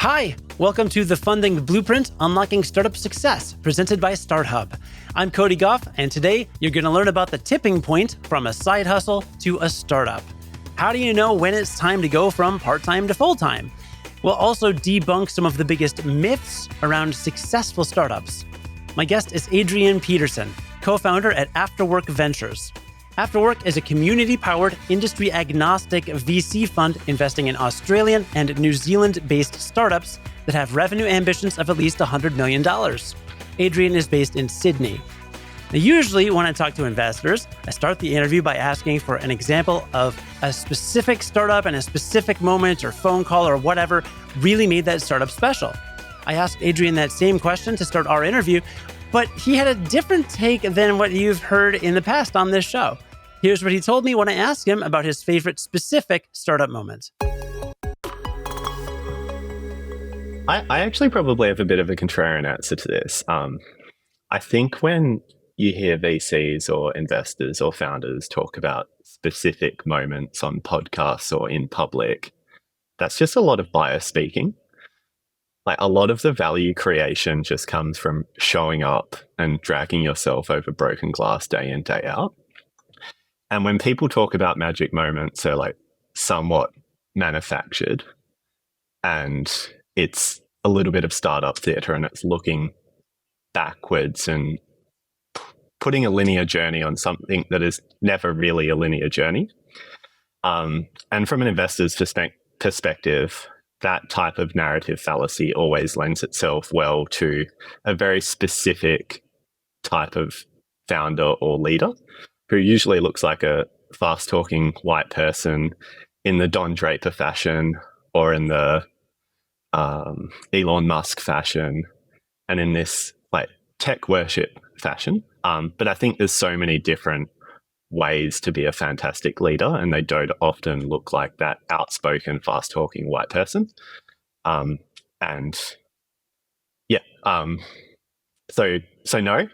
Hi, welcome to the Funding Blueprint, Unlocking Startup Success, presented by StartHub. I'm Cody Goff, and today you're going to learn about the tipping point from a side hustle to a startup. How do you know when it's time to go from part-time to full-time? We'll also debunk some of the biggest myths around successful startups. My guest is Adrian Peterson, co-founder at Afterwork Ventures. Afterwork is a community-powered, industry-agnostic VC fund investing in Australian and New Zealand-based startups that have revenue ambitions of at least $100 million. Adrian is based in Sydney. Now, usually when I talk to investors, I start the interview by asking for an example of a specific startup and a specific moment or phone call or whatever really made that startup special. I asked Adrian that same question to start our interview, but he had a different take than what you've heard in the past on this show. Here's what he told me when I asked him about his favorite specific startup moment. I actually probably have a bit of a contrarian answer to this. I think when you hear VCs or investors or founders talk about specific moments on podcasts or in public, that's just a lot of bias speaking. Like, a lot of the value creation just comes from showing up and dragging yourself over broken glass day in, day out. And when people talk about magic moments, they're like somewhat manufactured, and it's a little bit of startup theater, and it's looking backwards and putting a linear journey on something that is never really a linear journey. And from an investor's perspective, that type of narrative fallacy always lends itself well to a very specific type of founder or leader who usually looks like a fast-talking white person in the Don Draper fashion or in the Elon Musk fashion and in this like tech worship fashion. But I think there's so many different ways to be a fantastic leader, and they don't often look like that outspoken, fast-talking white person. So no,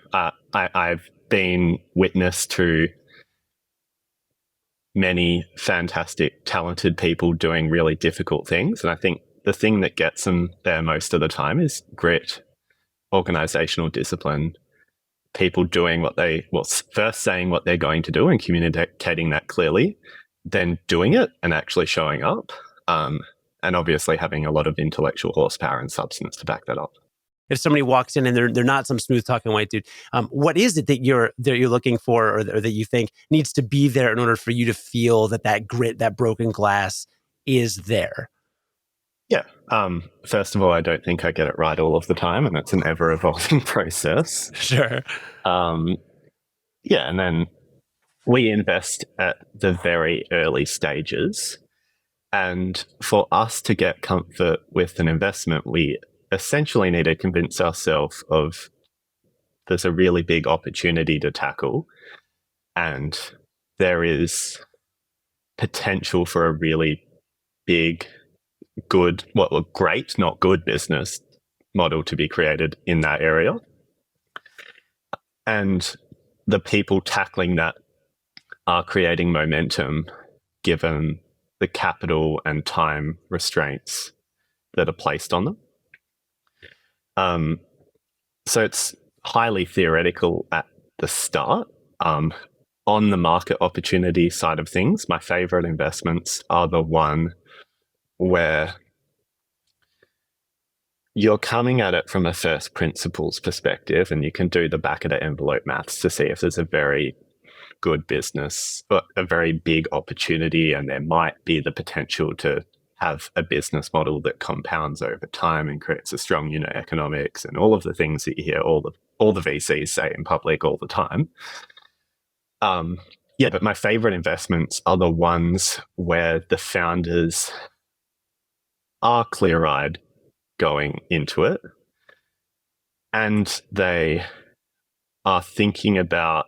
I've been witness to many fantastic, talented people doing really difficult things, and I think the thing that gets them there most of the time is grit, organizational discipline, people doing first saying what they're going to do and communicating that clearly, then doing it and actually showing up, and obviously having a lot of intellectual horsepower and substance to back that up. If somebody walks in and they're not some smooth talking white dude, what is it that you're looking for, or that you think needs to be there in order for you to feel that grit, that broken glass is there? Yeah. First of all, I don't think I get it right all of the time, and it's an ever-evolving process. Sure. And then we invest at the very early stages. And for us to get comfort with an investment, we essentially need to convince ourselves of there's a really big opportunity to tackle, and there is potential for a really big, great, not good business model to be created in that area. And the people tackling that are creating momentum given the capital and time restraints that are placed on them. So it's highly theoretical at the start. On the market opportunity side of things, my favorite investments are the one where you're coming at it from a first principles perspective, and you can do the back of the envelope maths to see if there's a very good business, or a very big opportunity, and there might be the potential to have a business model that compounds over time and creates a strong unit economics and all of the things that you hear all the VCs say in public all the time. But my favorite investments are the ones where the founders are clear-eyed going into it, and they are thinking about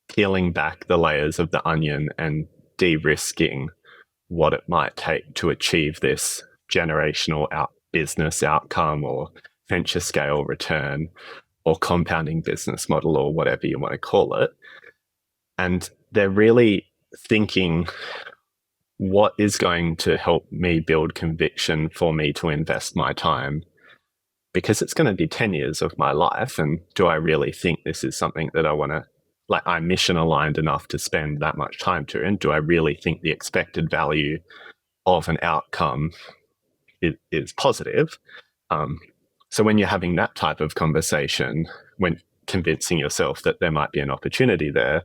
peeling back the layers of the onion and de-risking what it might take to achieve this generational business outcome or venture scale return or compounding business model or whatever you want to call it. And they're really thinking what is going to help me build conviction for me to invest my time? Because it's going to be 10 years of my life. And do I really think this is something that I want to, like, I'm mission aligned enough to spend that much time to? And do I really think the expected value of an outcome is positive? So when you're having that type of conversation, when convincing yourself that there might be an opportunity there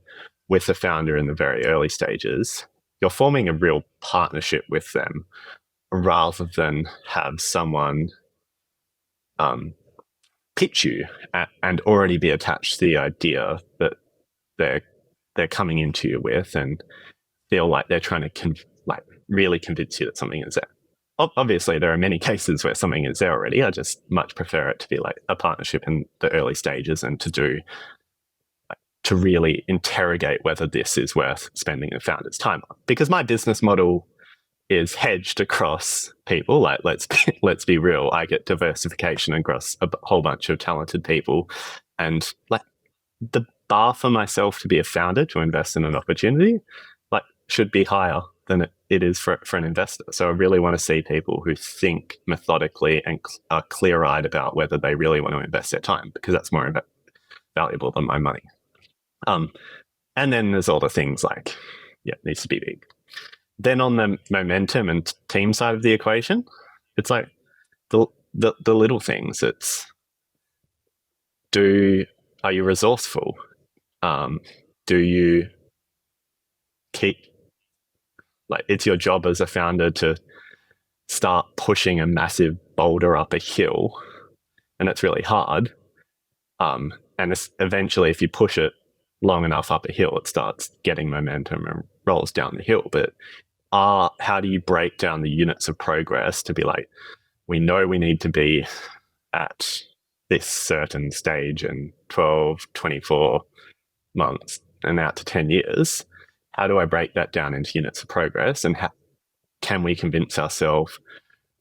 with the founder in the very early stages, you're forming a real partnership with them rather than have someone pitch you and already be attached to the idea that they're coming into you with and feel like they're trying to really convince you that something is there. Obviously, there are many cases where something is there already. I just much prefer it to be like a partnership in the early stages and to really interrogate whether this is worth spending the founder's time on. Because my business model is hedged across people. Like, let's be real. I get diversification across a whole bunch of talented people, and like the bar for myself to be a founder to invest in an opportunity, like, should be higher than it is for an investor. So I really want to see people who think methodically and are clear-eyed about whether they really want to invest their time, because that's more valuable than my money. And then there's all the things like, it needs to be big. Then on the momentum and team side of the equation, it's like the little things. It's are you resourceful? Do you keep, like, it's your job as a founder to start pushing a massive boulder up a hill, and it's really hard. And eventually, if you push it long enough up a hill, it starts getting momentum and rolls down the hill. But how do you break down the units of progress to be like, we know we need to be at this certain stage in 12, 24 months and out to 10 years. How do I break that down into units of progress? And can we convince ourselves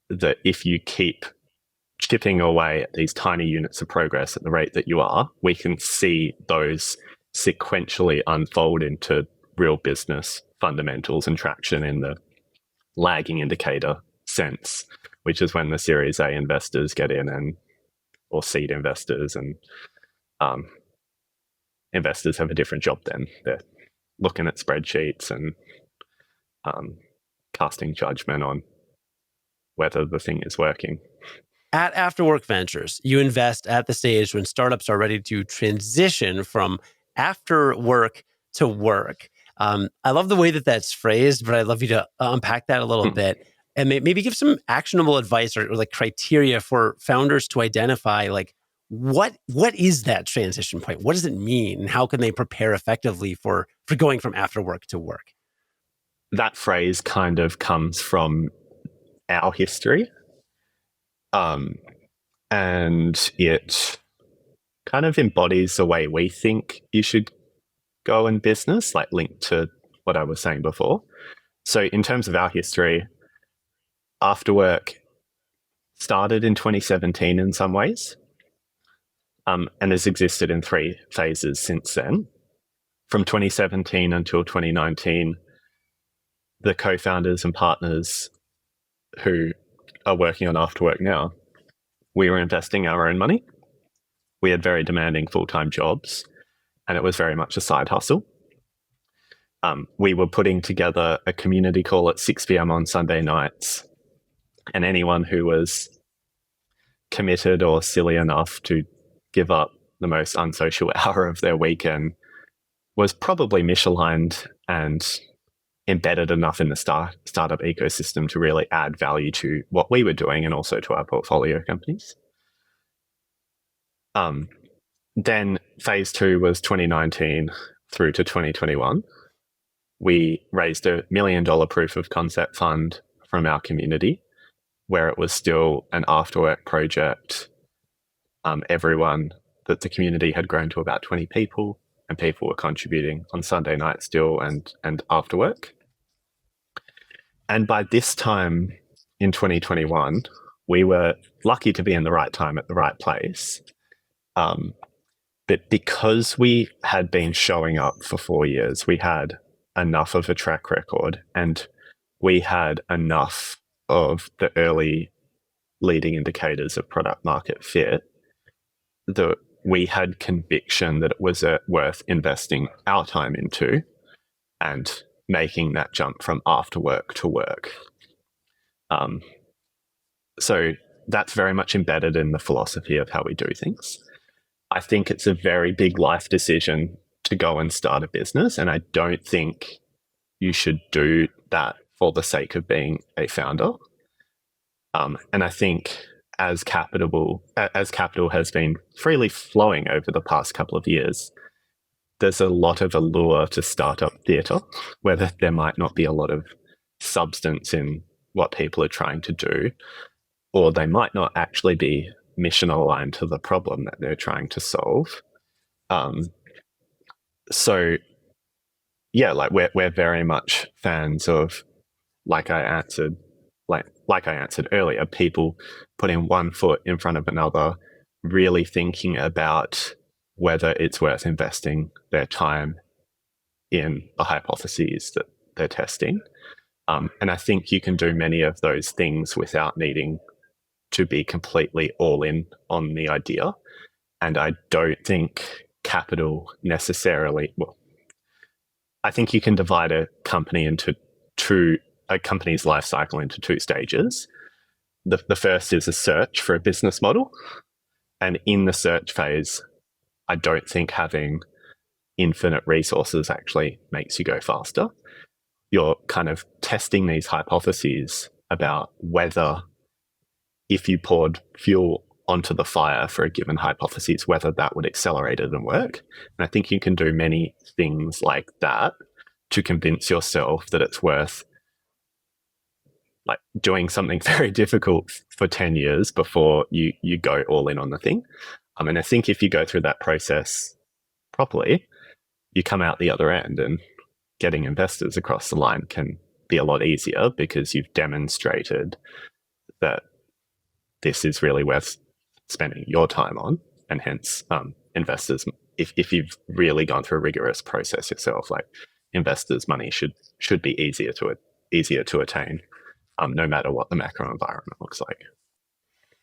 that if you keep chipping away at these tiny units of progress at the rate that you are, we can see those sequentially unfold into real business fundamentals and traction in the lagging indicator sense, which is when the Series A investors get in or seed investors, and investors have a different job then. They're looking at spreadsheets and casting judgment on whether the thing is working. At Afterwork Ventures, you invest at the stage when startups are ready to transition from after work to work. I love the way that that's phrased, but I'd love you to unpack that a little bit and maybe give some actionable advice or like criteria for founders to identify, like, what is that transition point? What does it mean? And how can they prepare effectively for going from after work to work? That phrase kind of comes from our history. And it kind of embodies the way we think you should go in business, like linked to what I was saying before. So in terms of our history, Afterwork started in 2017 in some ways, and has existed in 3 phases since then. From 2017 until 2019, the co-founders and partners who are working on Afterwork now, we were investing our own money. We had very demanding full-time jobs, and it was very much a side hustle. We were putting together a community call at 6 p.m. on Sunday nights, and anyone who was committed or silly enough to give up the most unsocial hour of their weekend was probably misaligned and embedded enough in the startup ecosystem to really add value to what we were doing and also to our portfolio companies. Then phase 2 was 2019 through to 2021. We raised $1 million proof of concept fund from our community, where it was still an Afterwork project. Everyone that the community had grown to about 20 people, and people were contributing on Sunday night still and after work. And by this time in 2021, we were lucky to be in the right time at the right place. But because we had been showing up for 4 years, we had enough of a track record, and we had enough of the early leading indicators of product market fit that we had conviction that it was worth investing our time into and making that jump from after work to work. So that's very much embedded in the philosophy of how we do things. I think it's a very big life decision to go and start a business, and I don't think you should do that for the sake of being a founder. And I think as capital has been freely flowing over the past couple of years, there's a lot of allure to startup theatre, where there might not be a lot of substance in what people are trying to do, or they might not actually be mission aligned to the problem that they're trying to solve. So yeah, like we're very much fans of, like I answered earlier, people putting one foot in front of another, really thinking about whether it's worth investing their time in the hypotheses that they're testing. And I think you can do many of those things without needing to be completely all in on the idea. And I don't think capital necessarily, well, I think you can divide a company's life cycle into two stages. The first is a search for a business model. And in the search phase, I don't think having infinite resources actually makes you go faster. You're kind of testing these hypotheses about whether, if you poured fuel onto the fire for a given hypothesis, whether that would accelerate it and work. And I think you can do many things like that to convince yourself that it's worth like doing something very difficult for 10 years before you go all in on the thing. And I think if you go through that process properly, you come out the other end, and getting investors across the line can be a lot easier because you've demonstrated that this is really worth spending your time on. And hence investors, if you've really gone through a rigorous process yourself, like investors' money should be easier to attain, no matter what the macro environment looks like.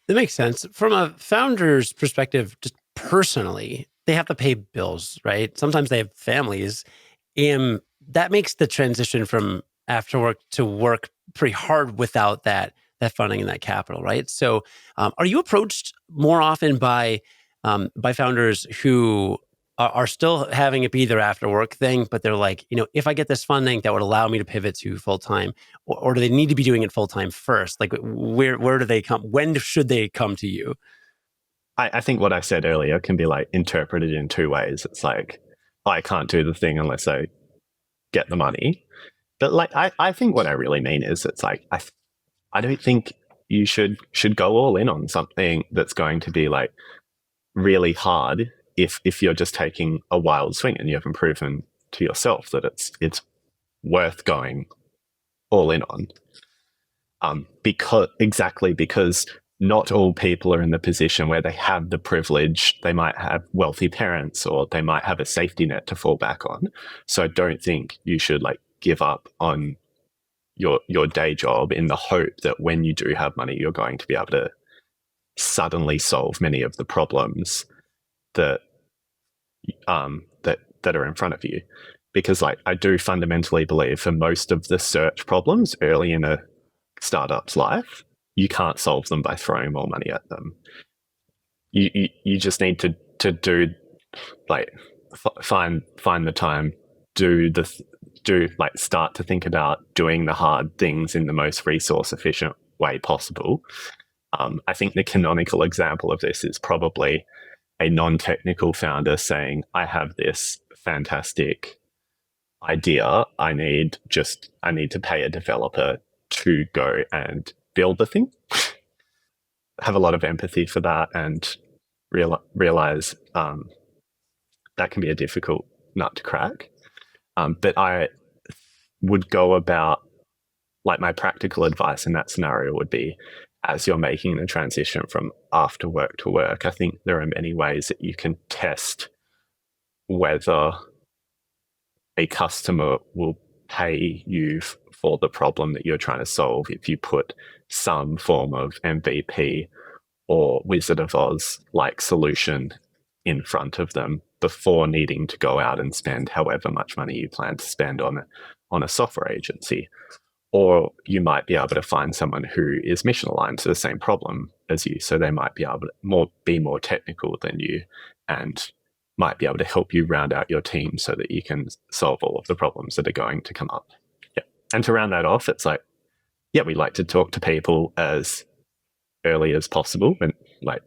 That makes sense. From a founder's perspective, just personally, they have to pay bills, right? Sometimes they have families. And that makes the transition from after work to work pretty hard without that funding and that capital, right? So are you approached more often by founders who are still having it be their after work thing, but they're like, if I get this funding, that would allow me to pivot to full time, or do they need to be doing it full time first? Like, where do they come? When should they come to you? I think what I said earlier can be like interpreted in two ways. It's like, I can't do the thing unless I get the money. But like, I think what I really mean is, it's like, I don't think you should go all in on something that's going to be like really hard if you're just taking a wild swing and you haven't proven to yourself that it's worth going all in on. Because not all people are in the position where they have the privilege. They might have wealthy parents, or they might have a safety net to fall back on. So I don't think you should like give up on your day job in the hope that when you do have money, you're going to be able to suddenly solve many of the problems that are in front of you. Because like, I do fundamentally believe for most of the search problems early in a startup's life, you can't solve them by throwing more money at them. You just need to do like find the time, start to think about doing the hard things in the most resource efficient way possible. I think the canonical example of this is probably a non-technical founder saying, I have this fantastic idea. I need to pay a developer to go and build the thing. Have a lot of empathy for that, and realize that can be a difficult nut to crack. But I would go about, like, my practical advice in that scenario would be, as you're making the transition from after work to work, I think there are many ways that you can test whether a customer will pay you for the problem that you're trying to solve if you put some form of MVP or Wizard of Oz like solution in front of them before needing to go out and spend however much money you plan to spend on a software agency. Or you might be able to find someone who is mission aligned to the same problem as you. So they might be able to be more technical than you and might be able to help you round out your team so that you can solve all of the problems that are going to come up. Yeah. And to round that off, it's like, yeah, we like to talk to people as early as possible. And like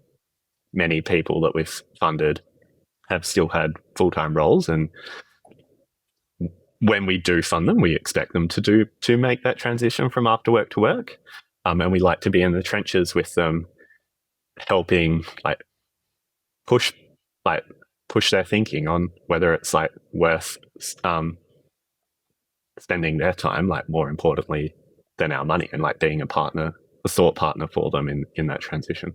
many people that we've funded have still had full-time roles, and when we do fund them, we expect them to make that transition from after work to work. And we like to be in the trenches with them, helping push their thinking on whether it's worth spending their time, more importantly than our money, and being a partner, a thought partner for them in that transition.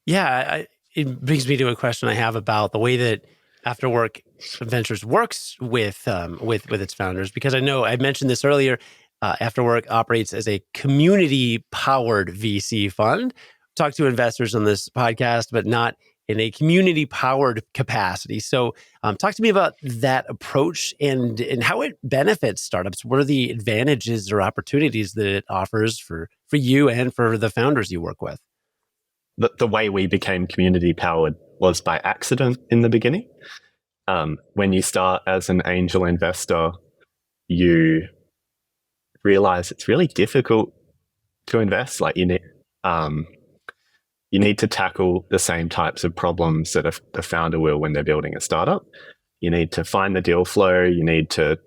Yeah, it brings me to a question I have about the way that After Work Ventures works with its founders, because I know I mentioned this earlier. After Work operates as a community-powered VC fund. Talk to investors on this podcast, but not in a community-powered capacity. So, talk to me about that approach and how it benefits startups. What are the advantages or opportunities that it offers for you and for the founders you work with? The way we became community-powered was by accident in the beginning. When you start as an angel investor, you realize it's really difficult to invest. You need to tackle the same types of problems that a founder will when they're building a startup. You need to find the deal flow. You need to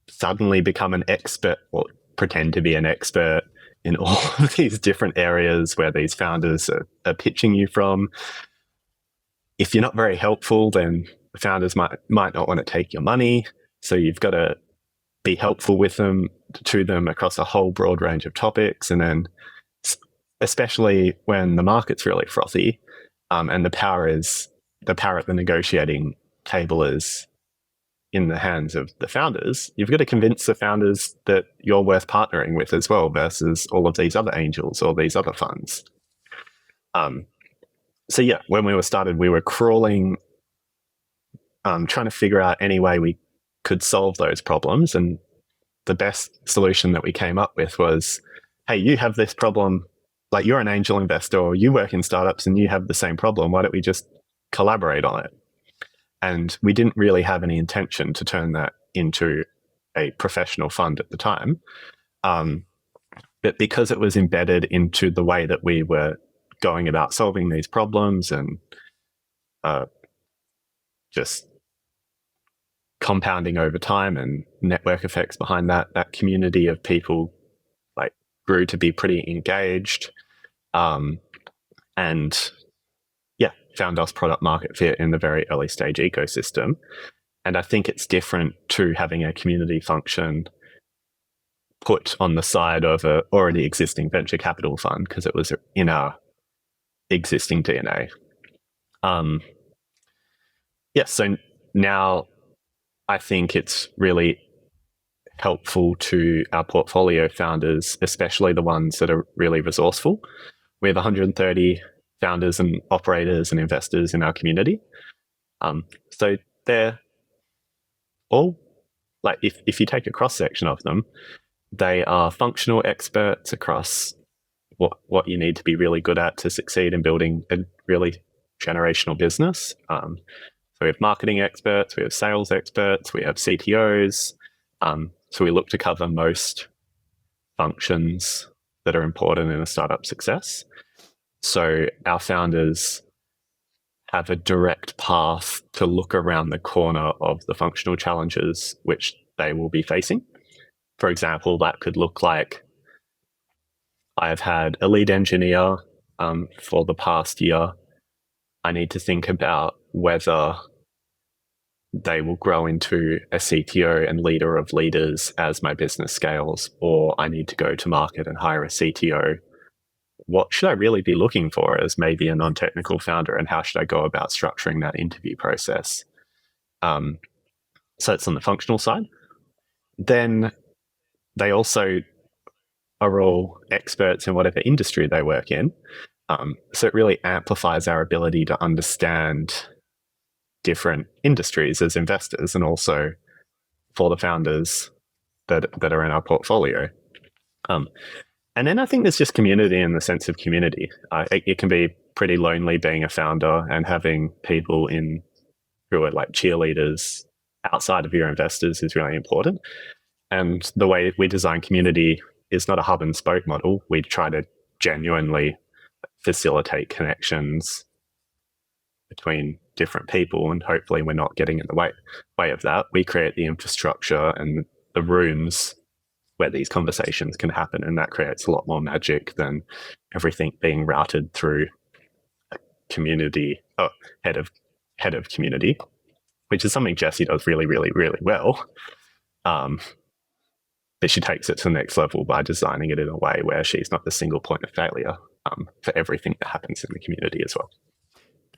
suddenly become an expert or pretend to be an expert in all of these different areas where these founders are pitching you from. If you're not very helpful, then the founders might not want to take your money. So you've got to be helpful to them across a whole broad range of topics. And then especially when the market's really frothy, and the power at the negotiating table is in the hands of the founders, you've got to convince the founders that you're worth partnering with as well, versus all of these other angels or these other funds. So yeah, when we were started, we were crawling, trying to figure out any way we could solve those problems. And the best solution that we came up with was, hey, you have this problem, you're an angel investor or you work in startups and you have the same problem. Why don't we just collaborate on it? And we didn't really have any intention to turn that into a professional fund at the time. But because it was embedded into the way that we were going about solving these problems and just compounding over time and network effects behind that community of people grew to be pretty engaged, and found us product market fit in the very early stage ecosystem. And I think it's different to having a community function put on the side of a already existing venture capital fund, because it was in our existing DNA. So now I think it's really helpful to our portfolio founders, especially the ones that are really resourceful. We have 130 founders and operators and investors in our community. So they're all, if you take a cross-section of them, they are functional experts across what you need to be really good at to succeed in building a really generational business. So we have marketing experts, we have sales experts, we have CTOs. So we look to cover most functions that are important in a startup success. So our founders have a direct path to look around the corner of the functional challenges which they will be facing. For example, that could look like, I have had a lead engineer for the past year. I need to think about whether they will grow into a CTO and leader of leaders as my business scales, or I need to go to market and hire a CTO. What should I really be looking for as maybe a non-technical founder, and how should I go about structuring that interview process? So it's on the functional side. Then they also are all experts in whatever industry they work in. So it really amplifies our ability to understand different industries as investors, and also for the founders that are in our portfolio. And then I think there's just community in the sense of community. It can be pretty lonely being a founder and having people in who are like cheerleaders outside of your investors is really important. And the way we design community is not a hub and spoke model. We try to genuinely facilitate connections between different people, and hopefully we're not getting in the way of that. We create the infrastructure and the rooms where these conversations can happen, and that creates a lot more magic than everything being routed through a community head of community, which is something Jessie does really, really, really well. But she takes it to the next level by designing it in a way where she's not the single point of failure for everything that happens in the community as well.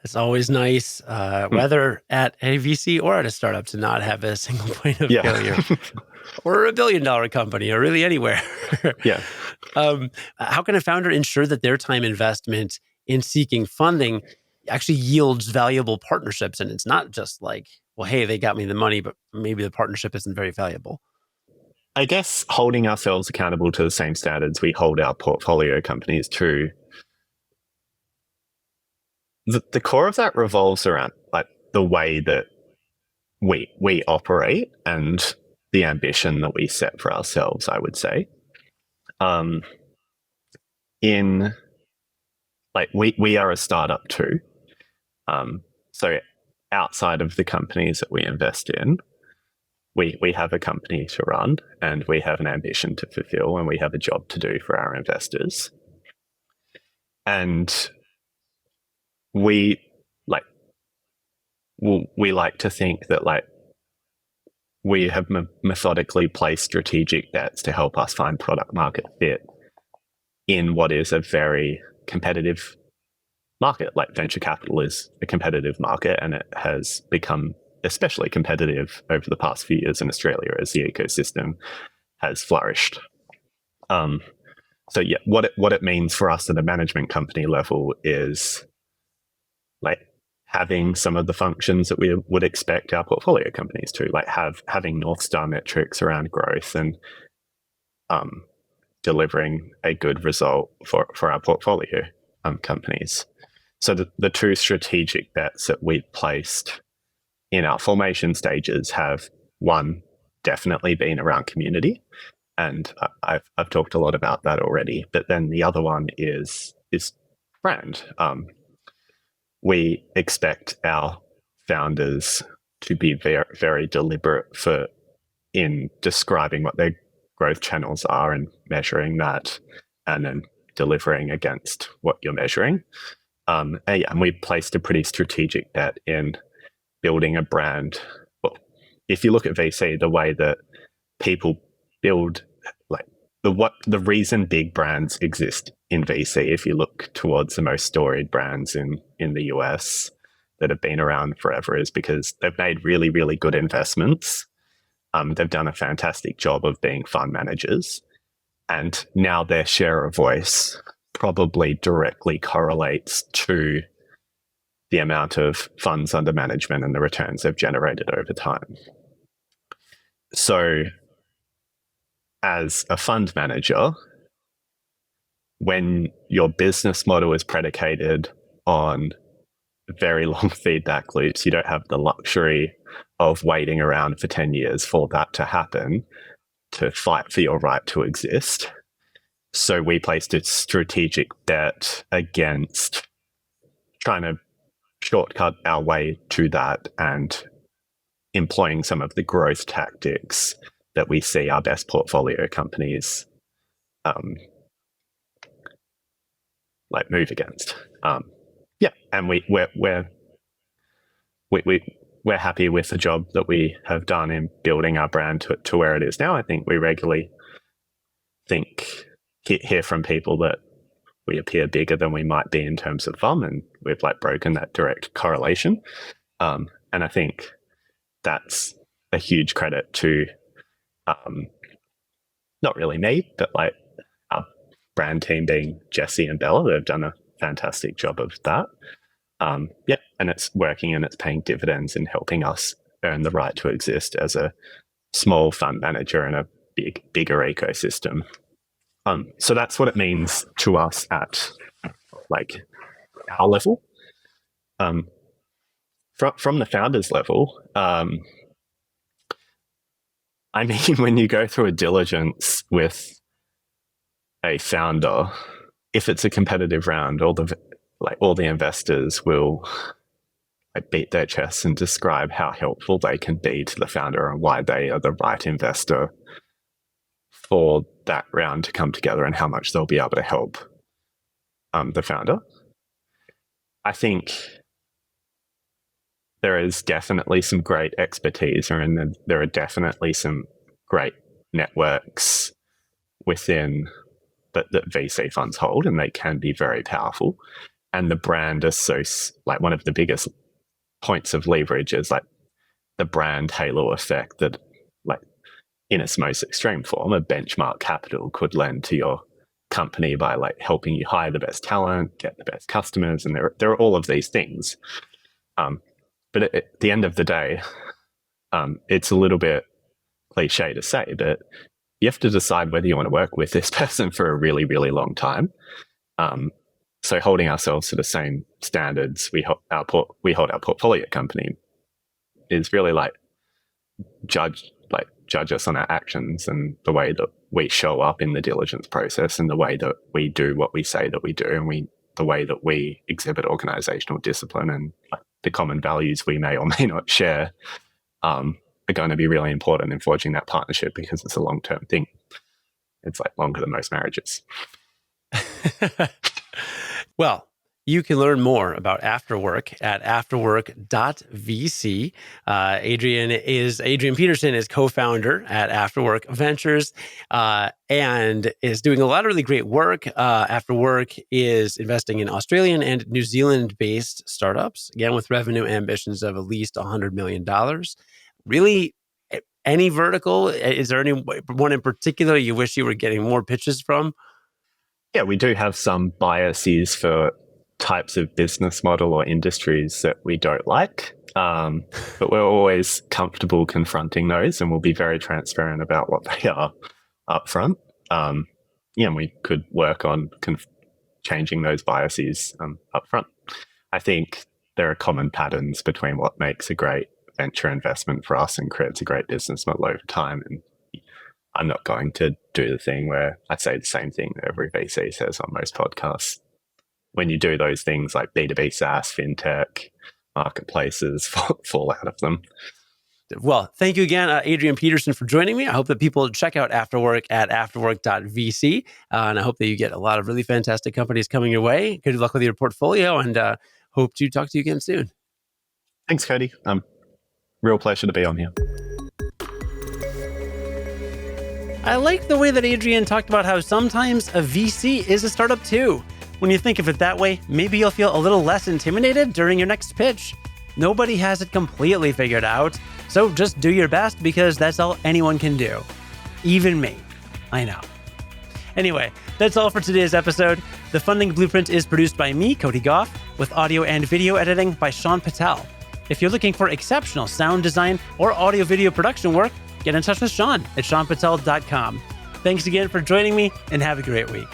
It's always nice, whether at a VC or at a startup, to not have a single point of failure. Or a $1 billion company, or really anywhere. Yeah. How can a founder ensure that their time investment in seeking funding actually yields valuable partnerships? And it's not just like, well, hey, they got me the money, but maybe the partnership isn't very valuable. I guess holding ourselves accountable to the same standards we hold our portfolio companies to. The core of that revolves around like the way that we operate and the ambition that we set for ourselves, I would say. In like we are a startup too. So outside of the companies that we invest in, we have a company to run, and we have an ambition to fulfill, and we have a job to do for our investors. And we like to think that like we have methodically placed strategic bets to help us find product market fit in what is a very competitive market. Like venture capital is a competitive market, and it has become especially competitive over the past few years in Australia as the ecosystem has flourished. So yeah, what it means for us at a management company level is like having some of the functions that we would expect our portfolio companies to, like having North Star metrics around growth and delivering a good result for our portfolio companies. So the two strategic bets that we've placed in our formation stages have, one, definitely been around community, and I've talked a lot about that already. But then the other one is brand. We expect our founders to be very, very deliberate in describing what their growth channels are and measuring that, and then delivering against what you're measuring. And we placed a pretty strategic bet in building a brand. Well, if you look at VC, the way that people build, like the reason big brands exist in VC, if you look towards the most storied brands in the US that have been around forever, is because they've made really, really good investments. They've done a fantastic job of being fund managers, and now their share of voice probably directly correlates to the amount of funds under management and the returns they've generated over time. So as a fund manager, when your business model is predicated on very long feedback loops, you don't have the luxury of waiting around for 10 years for that to happen, to fight for your right to exist. So we placed a strategic bet against trying to shortcut our way to that and employing some of the growth tactics that we see our best portfolio companies like move against. And we're happy with the job that we have done in building our brand to where it is now. I think we regularly hear from people that we appear bigger than we might be in terms of FUM, and we've like broken that direct correlation. And I think that's a huge credit to not really me, but like our brand team being Jesse and Bella, they've done a fantastic job of that. And it's working and it's paying dividends and helping us earn the right to exist as a small fund manager in a bigger ecosystem. So that's what it means to us at like our level. From the founders level, I mean, when you go through a diligence with a founder, if it's a competitive round, all the investors will beat their chests and describe how helpful they can be to the founder and why they are the right investor for that round to come together and how much they'll be able to help the founder. I think there is definitely some great expertise, and there are definitely some great networks within that VC funds hold, and they can be very powerful. And the brand is so, like, one of the biggest points of leverage is like the brand halo effect that, like, in its most extreme form, a benchmark capital could lend to your company by like helping you hire the best talent, get the best customers, and there are all of these things. But at the end of the day, it's a little bit cliche to say, but you have to decide whether you want to work with this person for a really, really long time. So holding ourselves to the same standards we hold our portfolio company is really like judge us on our actions and the way that we show up in the diligence process and the way that we do what we say that we do, and the way that we exhibit organizational discipline and like the common values we may or may not share are going to be really important in forging that partnership, because it's a long-term thing. It's like longer than most marriages. Well, you can learn more about Afterwork at afterwork.vc. Adrian Peterson is co-founder at Afterwork Ventures and is doing a lot of really great work. Afterwork is investing in Australian and New Zealand-based startups, again, with revenue ambitions of at least $100 million. Really, any vertical? Is there any one in particular you wish you were getting more pitches from? Yeah, we do have some biases for types of business model or industries that we don't like, but we're always comfortable confronting those, and we'll be very transparent about what they are up front. And we could work on changing those biases up front. I think there are common patterns between what makes a great venture investment for us and creates a great business model over time. And I'm not going to do the thing where I say the same thing that every VC says on most podcasts. When you do those things like B2B SaaS, fintech, marketplaces fall out of them. Well, thank you again, Adrian Peterson, for joining me. I hope that people check out Afterwork at afterwork.vc. And I hope that you get a lot of really fantastic companies coming your way. Good luck with your portfolio, and hope to talk to you again soon. Thanks, Cody. Real pleasure to be on here. I like the way that Adrian talked about how sometimes a VC is a startup too. When you think of it that way, maybe you'll feel a little less intimidated during your next pitch. Nobody has it completely figured out, so just do your best, because that's all anyone can do. Even me. I know. Anyway, that's all for today's episode. The Funding Blueprint is produced by me, Cody Goff, with audio and video editing by Sean Patel. If you're looking for exceptional sound design or audio-video production work, get in touch with Sean at seanpatel.com. Thanks again for joining me, and have a great week.